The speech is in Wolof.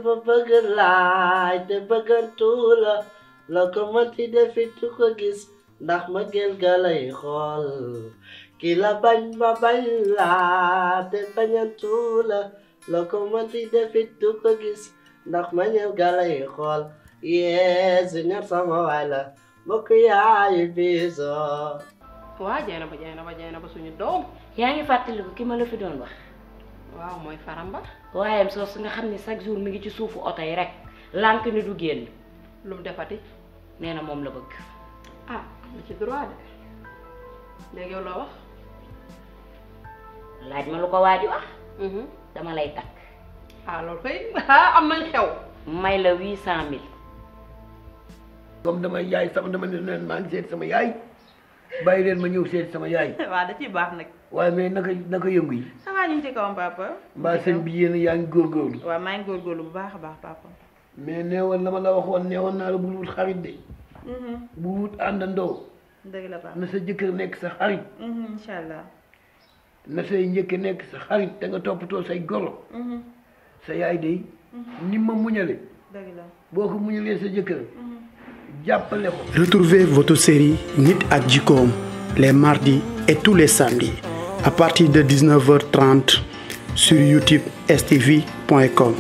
ba bëgg laay te bëggantu la la ko mënti defit du ko gis ndax ma gel ga lay xool ki la bañ ba bañ laa te bañantu la ko mënti defit du ko gis ndax ma gel ga lay xool yee Junior sama waay la mbokk yaayu biso waa Jeynaba suñu doom yaa ngi fàttaliku ki ma la fi doon wax waaw mooy Faramba waayam soo su nga xam ne chaque jour mi ngi ci suufu oto yi rek lànk ni du génn lu mu defati nee na moom la bëgg ah lu ci droit de léegi yow loo wax laaj ma lu ko waaji wax dama lay takk ah loolu kay am nañ xew may la 800 000 comme damay yaay sama dama ne leen maa ngi seet sama yaay bàyyi leen ma ñëw seet sama yaay waaw da ciy baax nag waaye mais naka yëngu yi ça va ñu ngi ci kawam papa mbaa sëñ bi yéen yaa ngi góorgóorlu waaw maa ngi góorgóorlu bu baax a baax papa mais neewoon la ma la waxoon neewoon naa la bul wut xarit de bul wut àndandoo dëgg la papa na sa jëkkër nekk sa xarit incha allah na say njëkk nekk sa xarit te nga toppatoo say goro sa yaay de ni ma muñale dëgg la boo ko muñalee sa jëkkër jàppale ko. Retrouvez votre série Nit ak Jikkoom les mardis et tous les samedis à partir de 19h30 sur youtube stv.com.